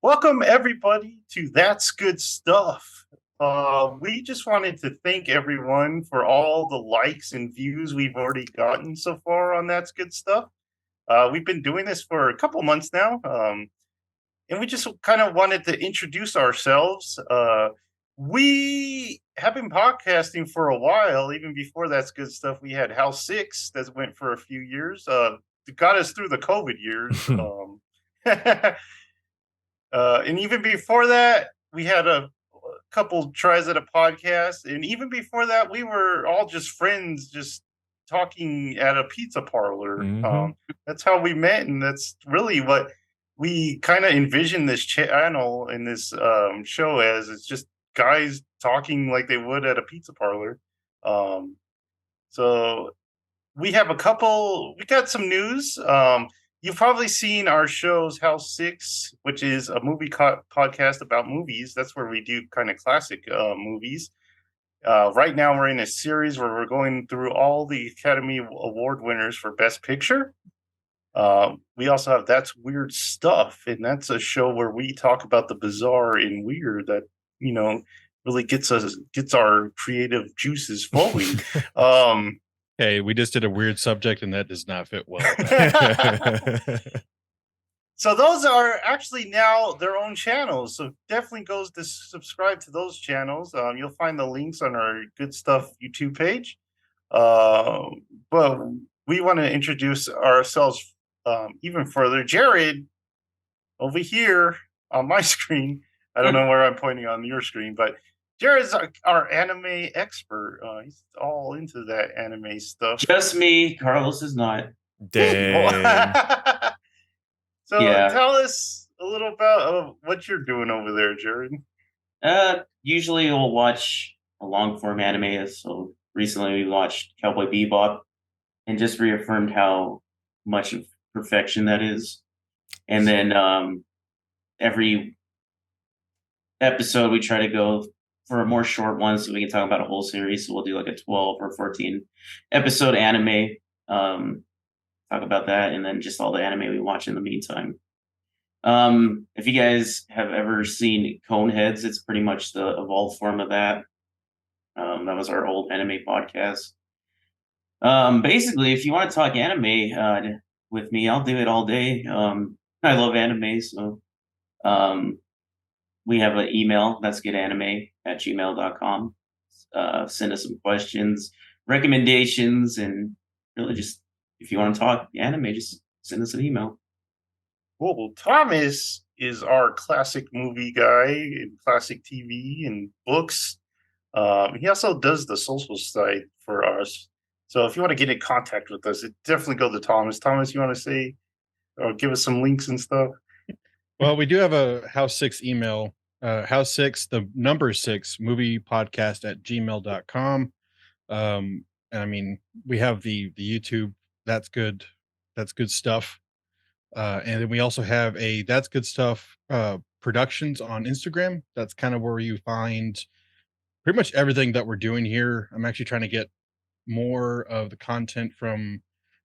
Welcome, everybody, to That's Good Stuff. We just wanted to thank everyone for all the likes and views we've already gotten so far on That's Good Stuff. We've been doing this for a couple months now, and we just kind of wanted to introduce ourselves. We have been podcasting for a while. Even before That's Good Stuff, we had House 6 that went for a few years. Got us through the COVID years. And even before that, we had a couple tries at a podcast. And even before that, we were all just friends, just talking at a pizza parlor. That's how we met. And that's really what we kind of envisioned this channel and this show as. It's just guys talking like they would at a pizza parlor. So we got some news. You've probably seen our shows, House 6, which is a movie podcast about movies. That's where we do kind of classic movies. Right now, we're in a series where we're going through all the Academy Award winners for Best Picture. We also have That's Weird Stuff, and that's a show where we talk about the bizarre and weird that, really gets our creative juices flowing. Hey, we just did a weird subject and that does not fit well. So those are actually now their own channels. So definitely goes to subscribe to those channels. You'll find the links on our Good Stuff YouTube page. But we want to introduce ourselves even further. Jared, over here on my screen, I don't know where I'm pointing on your screen, but Jared's our anime expert. He's all into that anime stuff. Just me. Carlos is not. Dang. So tell us a little about what you're doing over there, Jared. Usually we'll watch a long form anime. So recently we watched Cowboy Bebop and just reaffirmed how much of perfection that is. And then every episode we try to go for a more short one so we can talk about a whole series. So we'll do like a 12 or 14 episode anime, talk about that, and then just all the anime we watch in the meantime. If you guys have ever seen Coneheads, it's pretty much the evolved form of that. That was our old anime podcast. Basically, if you want to talk anime with me, I'll do it all day. I love anime, so we have an email, that's goodanime@gmail.com. Send us some questions, recommendations, and really just, if you want to talk anime, just send us an email. Well, Thomas is our classic movie guy and classic TV and books. He also does the social site for us. So if you want to get in contact with us, definitely go to Thomas. Thomas, you want to say or give us some links and stuff? Well, we do have a House 6 email, House 6, the number 6 movie podcast at gmail.com. And I mean, we have the YouTube, That's Good Stuff. And then we also have a That's Good Stuff Productions on Instagram. That's kind of where you find pretty much everything that we're doing here. I'm actually trying to get more of the content from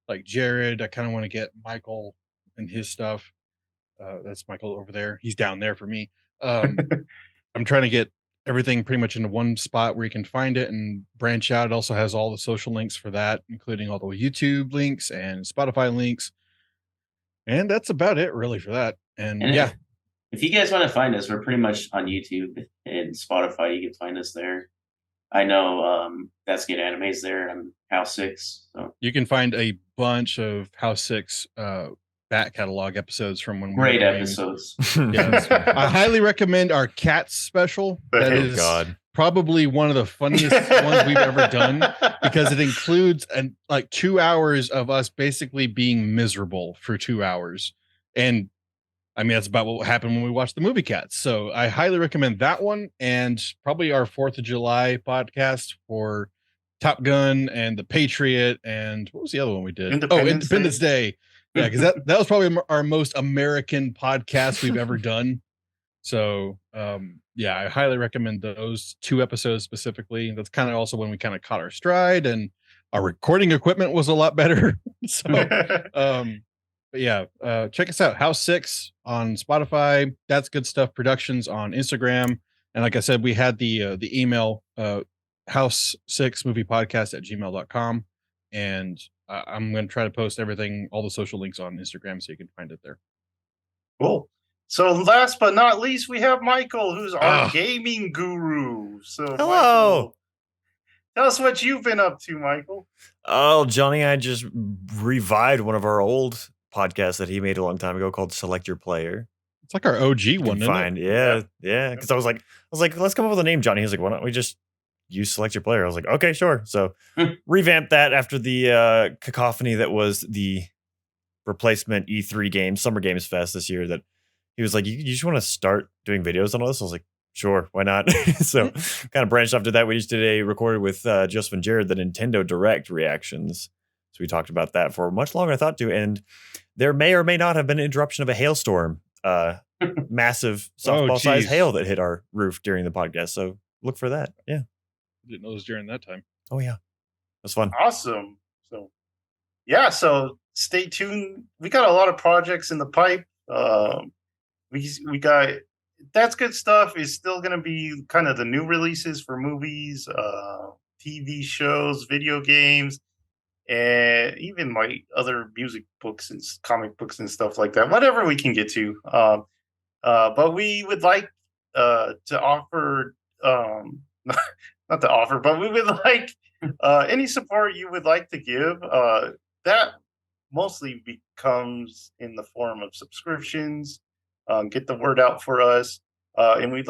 like Jared. I kind of want to get Michael and his stuff. That's Michael over there. He's down there for me. I'm trying to get everything pretty much into one spot where you can find it and branch out. It also has all the social links for that, including all the YouTube links and Spotify links. And that's about it really for that. And yeah. If you guys want to find us, we're pretty much on YouTube and Spotify. You can find us there. I know That's Good Anime's there on House 6. So you can find a bunch of House 6 back catalog episodes from when great episodes. Yes. I highly recommend our Cats special. That is probably one of the funniest ones we've ever done, because it includes like 2 hours of us basically being miserable for 2 hours. And I mean, that's about what happened when we watched the movie Cats. So I highly recommend that one, and probably our 4th of July podcast for Top Gun and The Patriot. And what was the other one we did? Independence Day. Yeah, because that was probably our most American podcast we've ever done. So yeah, I highly recommend those 2 episodes specifically. That's kind of also when we kind of caught our stride and our recording equipment was a lot better. So But yeah, check us out. House 6 on Spotify. That's Good Stuff Productions on Instagram. And like I said, we had the email house 6 movie podcast at gmail.com. And I'm going to try to post everything, all the social links on Instagram so you can find it there. Cool. So last but not least, we have Michael, who's our Ah. gaming guru. So Hello. Michael, tell us what you've been up to, Michael. Oh, Johnny, I just revived one of our old podcasts that he made a long time ago called Select Your Player. It's like our OG You one, can isn't find, it? yeah. Because I was like, let's come up with a name, Johnny. He was like, why don't we just use Select Your Player? I was like, okay, sure. So revamped that after the cacophony that was the replacement E3 game, Summer Games Fest this year. That he was like, you just want to start doing videos on all this? I was like, sure, why not? So kind of branched off to that. We just did a recorded with Joseph and Jared, the Nintendo Direct reactions. So we talked about that for much longer than I thought to. And there may or may not have been an interruption of a hailstorm, massive softball sized geez. hail that hit our roof during the podcast. So look for that. Yeah. Didn't know it was during that time. Oh yeah. That's fun. Awesome. So yeah, so stay tuned. We got a lot of projects in the pipe. We got That's Good Stuff is still going to be kind of the new releases for movies, TV shows, video games, and even like other music books and comic books and stuff like that. Whatever we can get to. But we would like to offer, not to offer, but we would like any support you would like to give. That mostly becomes in the form of subscriptions. Get the word out for us. And we'd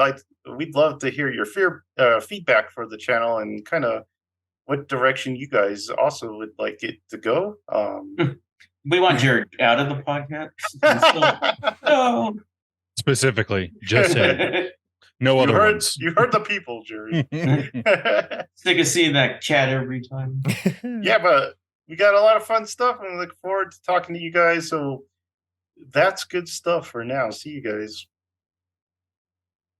love to hear your feedback for the channel and kind of what direction you guys also would like it to go. We want Jared out of the podcast. No. Specifically, just say no other ones. You heard the people, Jerry. Sick of seeing that chat every time. Yeah, but we got a lot of fun stuff and we look forward to talking to you guys. So that's good stuff for now. See you guys.